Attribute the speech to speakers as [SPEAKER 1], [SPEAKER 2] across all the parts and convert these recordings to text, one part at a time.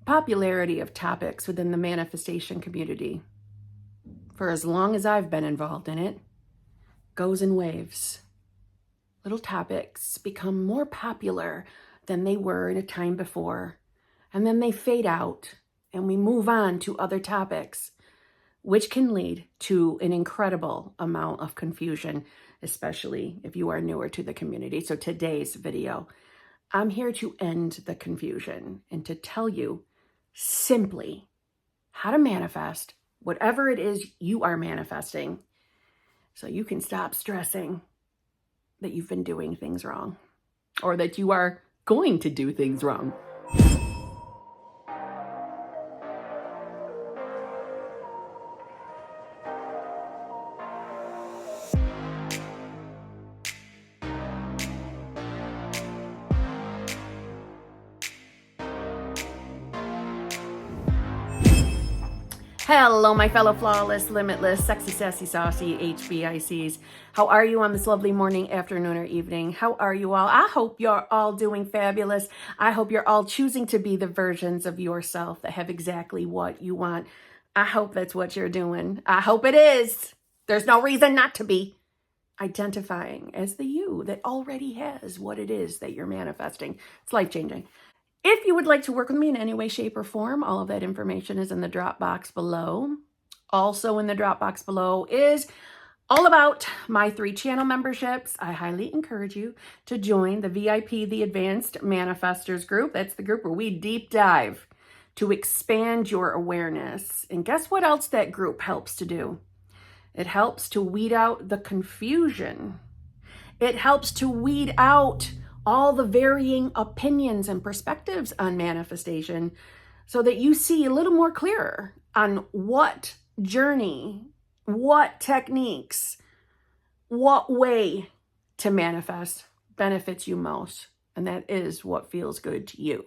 [SPEAKER 1] popularity of topics within the manifestation community, for as long as I've been involved in it, goes in waves. Little topics become more popular than they were in a time before, and then they fade out, and we move on to other topics, which can lead to an incredible amount of confusion, especially if you are newer to the community. So today's video, I'm here to end the confusion and to tell you simply how to manifest whatever it is you are manifesting, so you can stop stressing that you've been doing things wrong or that you are going to do things wrong. Hello, my fellow flawless, limitless, sexy, sassy, saucy HBICs. How are you on this lovely morning, afternoon, or evening? How are you all? I hope you're all doing fabulous. I hope you're all choosing to be the versions of yourself that have exactly what you want. I hope that's what you're doing. I hope it is. There's no reason not to be. Identifying as the you that already has what it is that you're manifesting. It's life-changing. If you would like to work with me in any way, shape, or form, all of that information is in the drop box below. Also in the drop box below is all about my 3 channel memberships. I highly encourage you to join the VIP, the Advanced Manifestors group. That's the group where we deep dive to expand your awareness. And guess what else that group helps to do? It helps to weed out the confusion. It helps to weed out all the varying opinions and perspectives on manifestation so that you see a little more clearer on what journey, what techniques, what way to manifest benefits you most. And that is what feels good to you.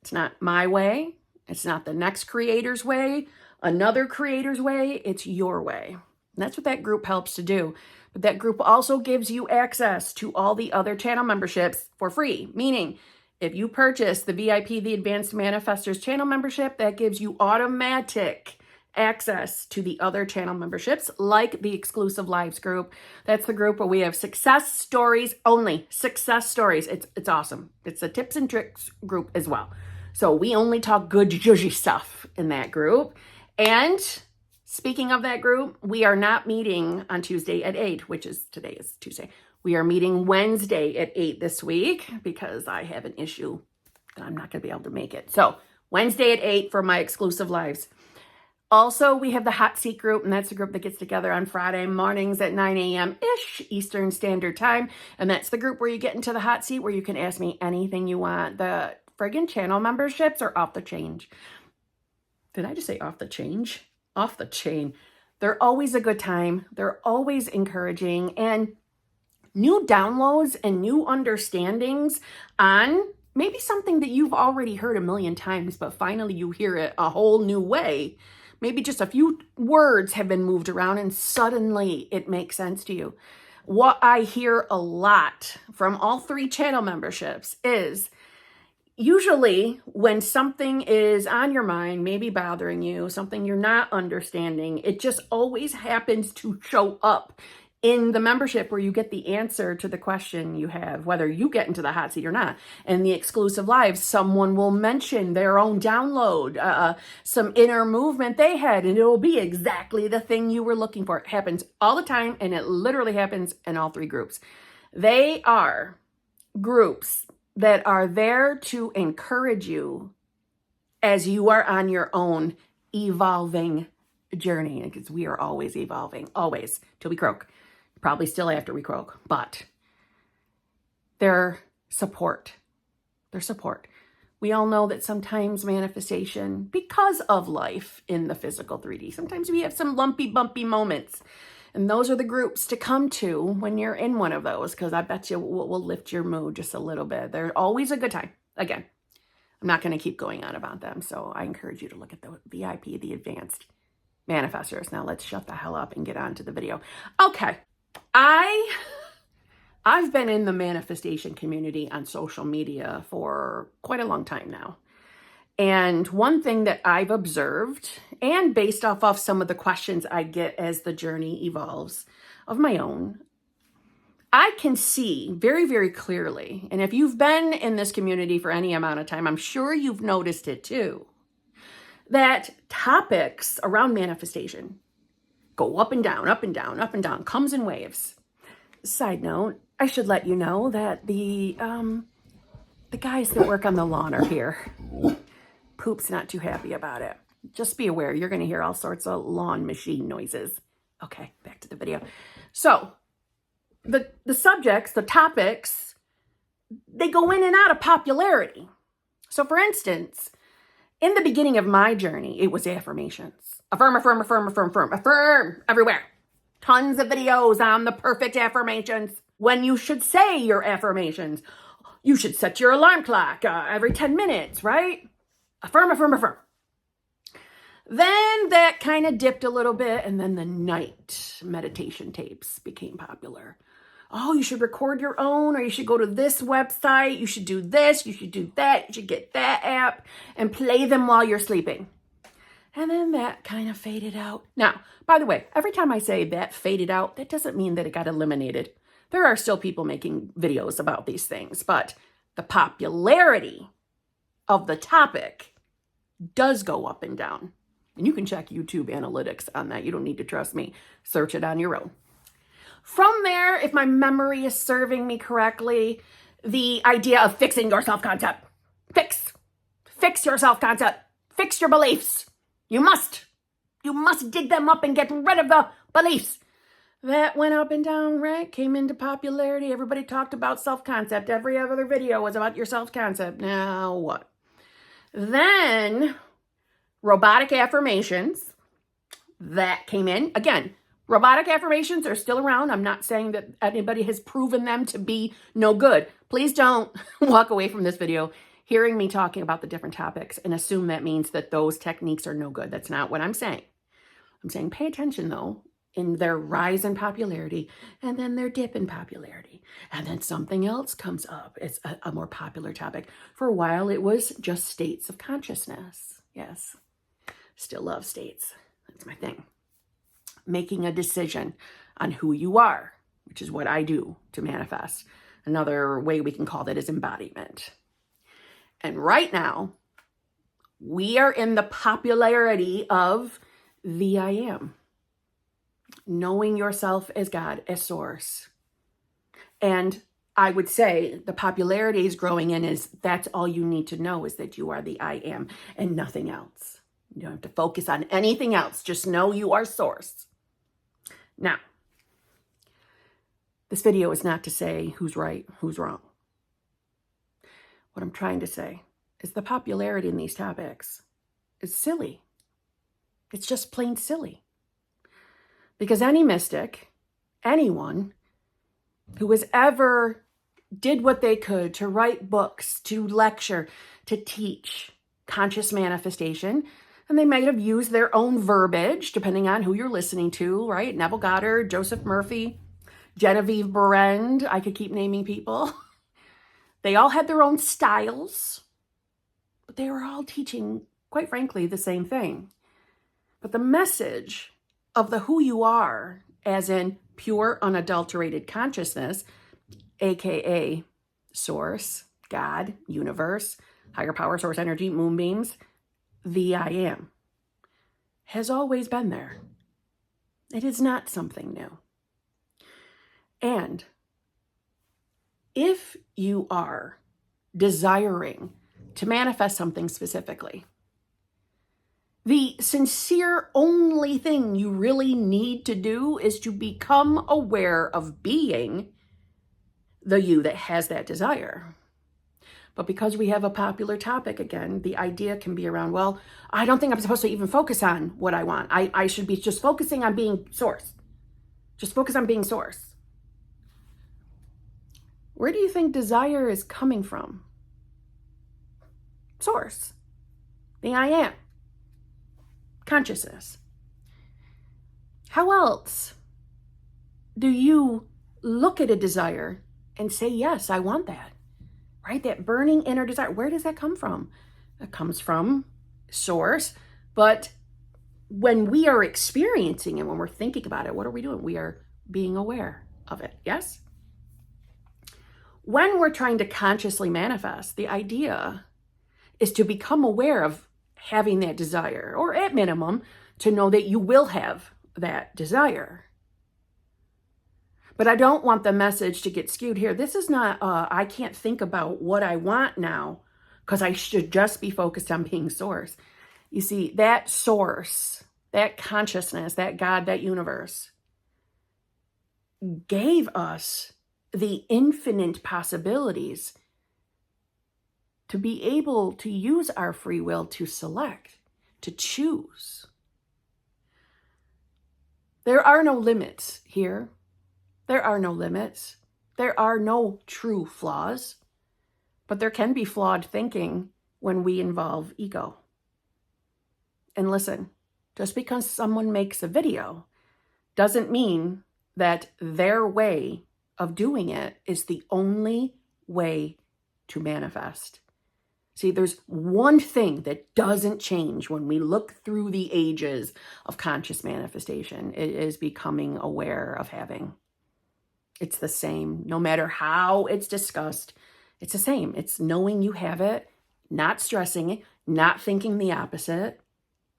[SPEAKER 1] It's not my way. It's not the next creator's way, another creator's way. It's your way. And that's what that group helps to do. But that group also gives you access to all the other channel memberships for free. Meaning, if you purchase the VIP, the Advanced Manifestors channel membership, that gives you automatic access to the other channel memberships, like the Exclusive Lives group. That's the group where we have success stories only. Success stories. It's awesome. It's a tips and tricks group as well. So we only talk good judgy stuff in that group. And speaking of that group, we are not meeting on Tuesday at 8, which is today is Tuesday. We are meeting Wednesday at 8 this week because I have an issue and I'm not going to be able to make it. So Wednesday at 8 for my exclusive lives. Also, we have the hot seat group, and that's the group that gets together on Friday mornings at 9 a.m.-ish Eastern Standard Time. And that's the group where you get into the hot seat where you can ask me anything you want. The friggin' channel memberships are off the chain. Did I just say off the chain? Off the chain. They're always a good time. They're always encouraging, and new downloads and new understandings on maybe something that you've already heard a million times, but finally you hear it a whole new way. Maybe just a few words have been moved around and suddenly it makes sense to you. What I hear a lot from all 3 channel memberships is usually when something is on your mind, maybe bothering you, something you're not understanding, it just always happens to show up in the membership where you get the answer to the question you have, whether you get into the hot seat or not. And the exclusive lives, someone will mention their own download, some inner movement they had, and it will be exactly the thing you were looking for. It happens all the time, and it literally happens in all 3 groups. They are groups that are there to encourage you as you are on your own evolving journey, because we are always evolving, always, till we croak. Probably still after we croak, but their support. We all know that sometimes manifestation, because of life in the physical 3D, sometimes we have some lumpy, bumpy moments. And those are the groups to come to when you're in one of those, because I bet you will lift your mood just a little bit. They're always a good time. Again, I'm not going to keep going on about them, so I encourage you to look at the VIP, the Advanced Manifestors. Now let's shut the hell up and get on to the video. Okay, I've been in the manifestation community on social media for quite a long time now. And one thing that I've observed, and based off of some of the questions I get as the journey evolves of my own, I can see very, very clearly, and if you've been in this community for any amount of time, I'm sure you've noticed it too, that topics around manifestation go up and down, up and down, up and down, comes in waves. Side note, I should let you know that the guys that work on the lawn are here. Poop's not too happy about it. Just be aware, you're going to hear all sorts of lawn machine noises. Okay, back to the video. So, the subjects, the topics, they go in and out of popularity. So for instance, in the beginning of my journey, it was affirmations. Affirm, affirm, affirm, affirm, affirm, affirm everywhere. Tons of videos on the perfect affirmations. When you should say your affirmations. You should set your alarm clock every 10 minutes, right? Affirm, affirm, affirm. Then that kind of dipped a little bit, and then the night meditation tapes became popular. Oh, you should record your own, or you should go to this website, you should do this, you should do that, you should get that app, and play them while you're sleeping. And then that kind of faded out. Now, by the way, every time I say that faded out, that doesn't mean that it got eliminated. There are still people making videos about these things, but the popularity of the topic does go up and down. And you can check YouTube analytics on that. You don't need to trust me. Search it on your own. From there, if my memory is serving me correctly, the idea of fixing your self-concept. Fix your self-concept. Fix your beliefs. You must dig them up and get rid of the beliefs. That went up and down, right? Came into popularity. Everybody talked about self-concept. Every other video was about your self-concept. Now what? Then robotic affirmations, that came in. Again, robotic affirmations are still around. I'm not saying that anybody has proven them to be no good. Please don't walk away from this video hearing me talking about the different topics and assume that means that those techniques are no good. That's not what I'm saying. I'm saying pay attention, though, in their rise in popularity, and then their dip in popularity. And then something else comes up. It's a more popular topic. For a while, it was just states of consciousness. Yes, still love states. That's my thing. Making a decision on who you are, which is what I do to manifest. Another way we can call that is embodiment. And right now, we are in the popularity of the I am. Knowing yourself as God, as source. And I would say the popularity is growing in is that's all you need to know is that you are the I am and nothing else. You don't have to focus on anything else. Just know you are source. Now, this video is not to say who's right, who's wrong. What I'm trying to say is the popularity in these topics is silly. It's just plain silly. Because any mystic, anyone who has ever did what they could to write books, to lecture, to teach conscious manifestation, and they might have used their own verbiage, depending on who you're listening to, right? Neville Goddard, Joseph Murphy, Genevieve Berend, I could keep naming people. They all had their own styles, but they were all teaching, quite frankly, the same thing. But the message of the who you are, as in pure, unadulterated consciousness, aka source, God, universe, higher power, source energy, moonbeams, the I am, has always been there. It is not something new. And if you are desiring to manifest something specifically, the sincere only thing you really need to do is to become aware of being the you that has that desire. But because we have a popular topic again, the idea can be around, well, I don't think I'm supposed to even focus on what I want. I should be just focusing on being source. Just focus on being source. Where do you think desire is coming from? Source. The I am. Consciousness. How else do you look at a desire and say, yes, I want that, right? That burning inner desire. Where does that come from? It comes from source. But when we are experiencing it, when we're thinking about it, what are we doing? We are being aware of it. Yes? When we're trying to consciously manifest, the idea is to become aware of having that desire, or at minimum, to know that you will have that desire. But I don't want the message to get skewed here. This is not, I can't think about what I want now because I should just be focused on being source. You see, that source, that consciousness, that God, that universe gave us the infinite possibilities to be able to use our free will to select, to choose. There are no limits here. There are no limits. There are no true flaws, but there can be flawed thinking when we involve ego. And listen, just because someone makes a video doesn't mean that their way of doing it is the only way to manifest. See, there's one thing that doesn't change when we look through the ages of conscious manifestation. It is becoming aware of having. It's the same, no matter how it's discussed. It's the same. It's knowing you have it, not stressing it, not thinking the opposite,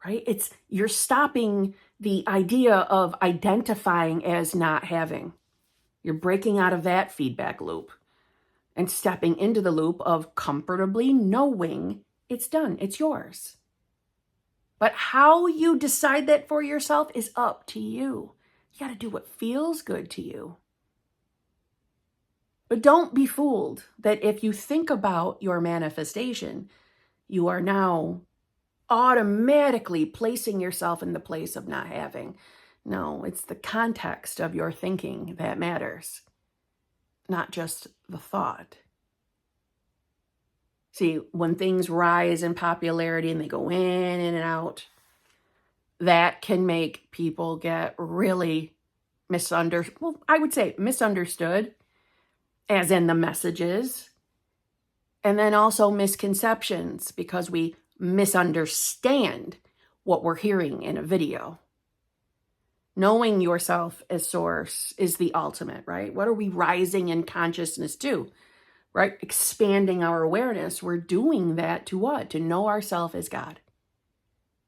[SPEAKER 1] right? You're stopping the idea of identifying as not having. You're breaking out of that feedback loop and stepping into the loop of comfortably knowing it's done, it's yours. But how you decide that for yourself is up to you. You got to do what feels good to you. But don't be fooled that if you think about your manifestation, you are now automatically placing yourself in the place of not having. No, it's the context of your thinking that matters, not just the thought. See, when things rise in popularity and they go in and out, that can make people get really misunderstood, as in the messages, and then also misconceptions because we misunderstand what we're hearing in a video. Knowing yourself as source is the ultimate, right? What are we rising in consciousness to, right? Expanding our awareness. We're doing that to what? To know ourselves as God.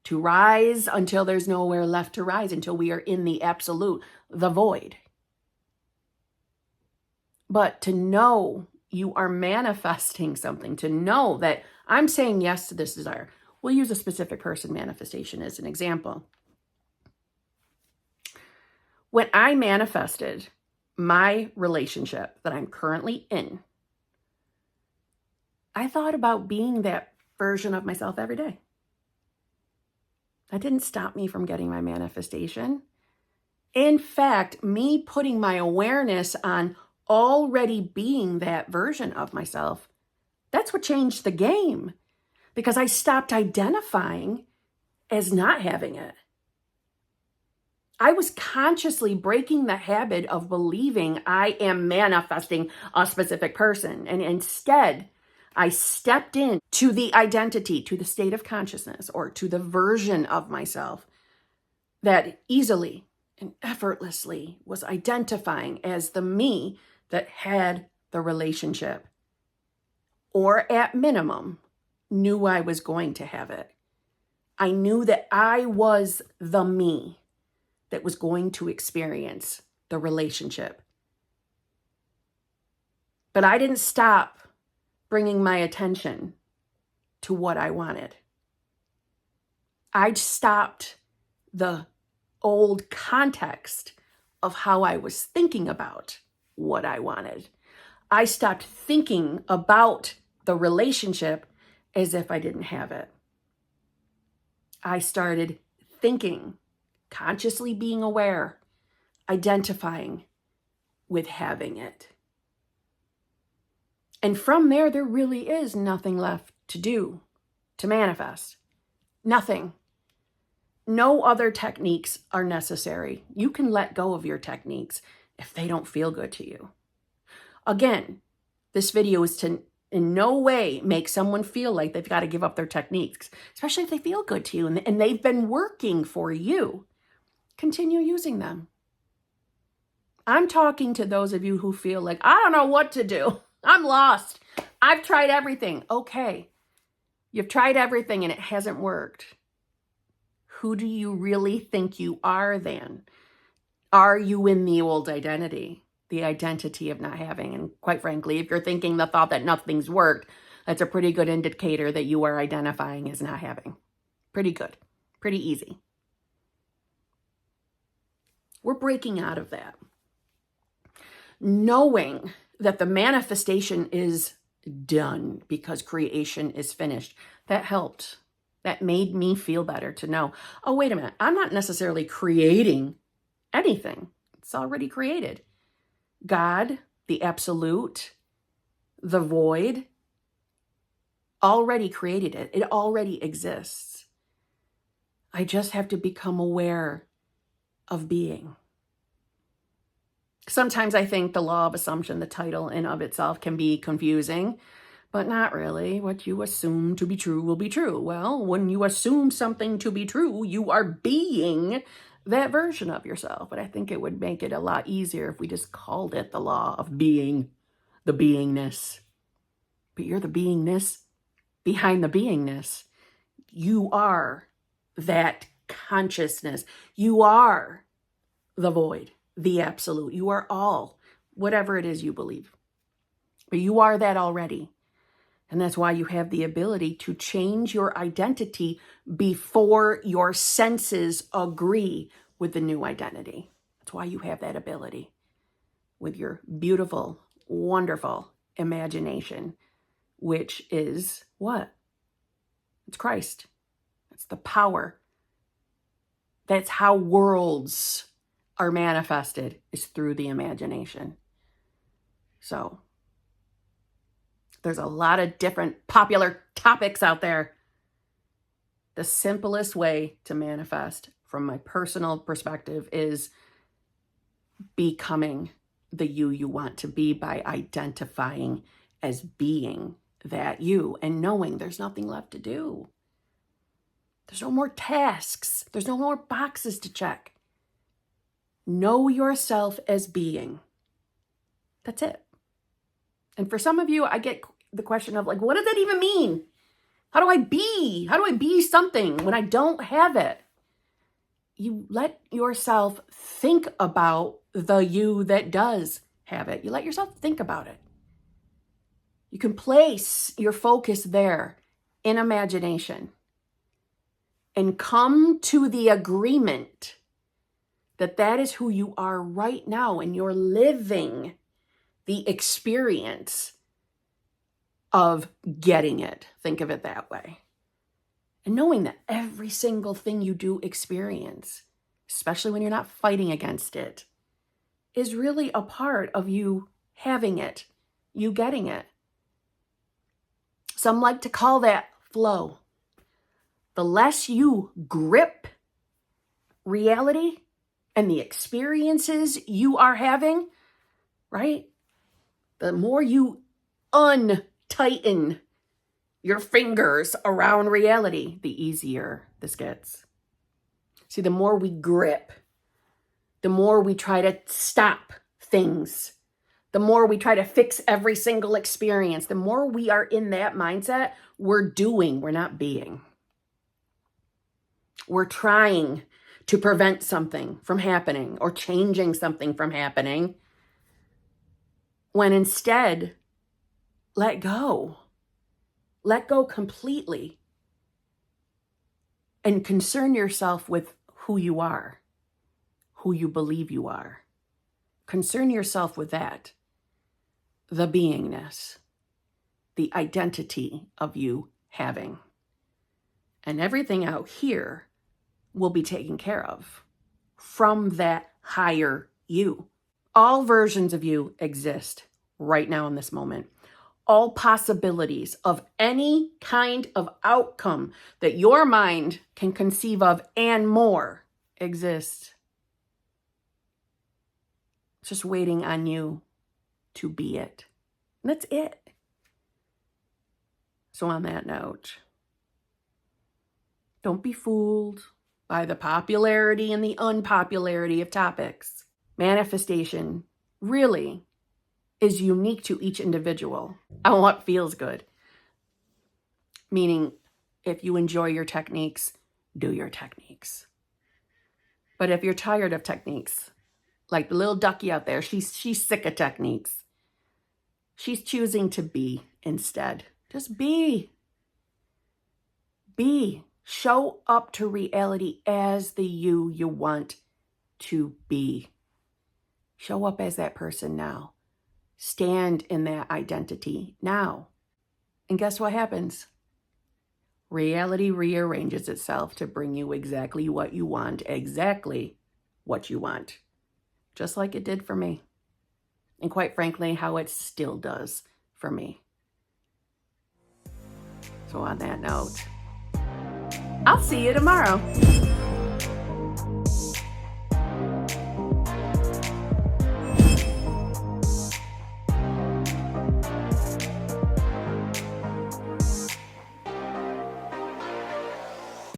[SPEAKER 1] To rise until there's nowhere left to rise, until we are in the absolute, the void. But to know you are manifesting something, to know that I'm saying yes to this desire. We'll use a specific person manifestation as an example. When I manifested my relationship that I'm currently in, I thought about being that version of myself every day. That didn't stop me from getting my manifestation. In fact, me putting my awareness on already being that version of myself, that's what changed the game, because I stopped identifying as not having it. I was consciously breaking the habit of believing I am manifesting a specific person. And instead, I stepped in to the identity, to the state of consciousness, or to the version of myself that easily and effortlessly was identifying as the me that had the relationship, or at minimum, knew I was going to have it. I knew that I was the me that was going to experience the relationship. But I didn't stop bringing my attention to what I wanted. I stopped the old context of how I was thinking about what I wanted. I stopped thinking about the relationship as if I didn't have it. I started thinking, consciously being aware, identifying with having it. And from there really is nothing left to do to manifest. Nothing. No other techniques are necessary. You can let go of your techniques if they don't feel good to you. Again, this video is in no way make someone feel like they've got to give up their techniques, especially if they feel good to you and they've been working for you. Continue using them. I'm talking to those of you who feel like, I don't know what to do. I'm lost. I've tried everything. Okay. You've tried everything and it hasn't worked. Who do you really think you are then? Are you in the old identity? The identity of not having. And quite frankly, if you're thinking the thought that nothing's worked, that's a pretty good indicator that you are identifying as not having. Pretty good. Pretty easy. We're breaking out of that. Knowing that the manifestation is done because creation is finished. That helped. That made me feel better to know, oh, wait a minute. I'm not necessarily creating anything. It's already created. God, the absolute, the void, already created it. It already exists. I just have to become aware of being. Sometimes I think the law of assumption, the title in of itself, can be confusing, but not really. What you assume to be true will be true. Well, when you assume something to be true, you are being that version of yourself. But I think it would make it a lot easier if we just called it the law of being, the beingness. But you're the beingness behind the beingness. You are that consciousness. You are the void, the absolute. You are all, whatever it is you believe. But you are that already. And that's why you have the ability to change your identity before your senses agree with the new identity. That's why you have that ability with your beautiful, wonderful imagination, which is what? It's Christ. It's the power. That's how worlds are manifested, is through the imagination. So there's a lot of different popular topics out there. The simplest way to manifest, from my personal perspective, is becoming the you want to be by identifying as being that you and knowing there's nothing left to do. There's no more tasks. There's no more boxes to check. Know yourself as being. That's it. And for some of you, I get the question of like, what does that even mean? How do I be? How do I be something when I don't have it? You let yourself think about the you that does have it. You let yourself think about it. You can place your focus there in imagination and come to the agreement that that is who you are right now, and you're living the experience of getting it. Think of it that way. And knowing that every single thing you do experience, especially when you're not fighting against it, is really a part of you having it, you getting it. Some like to call that flow. The less you grip reality and the experiences you are having, right? The more you untighten your fingers around reality, the easier this gets. See, the more we grip, the more we try to stop things, the more we try to fix every single experience, the more we are in that mindset, we're doing, we're not being. We're trying to prevent something from happening or changing something from happening, when instead, let go. Let go completely and concern yourself with who you are, who you believe you are. Concern yourself with that, the beingness, the identity of you having. And everything out here will be taken care of from that higher you. All versions of you exist right now in this moment. All possibilities of any kind of outcome that your mind can conceive of and more exist. It's just waiting on you to be it. And that's it. So on that note, don't be fooled by the popularity and the unpopularity of topics. Manifestation really is unique to each individual on what feels good. Meaning, if you enjoy your techniques, do your techniques. But if you're tired of techniques, like the little ducky out there, she's sick of techniques. She's choosing to be instead. Just be. Be. Show up to reality as the you want to be. Show up as that person now. Stand in that identity now. And guess what happens? Reality rearranges itself to bring you exactly what you want, just like it did for me. And quite frankly, how it still does for me. So on that note, I'll see you tomorrow.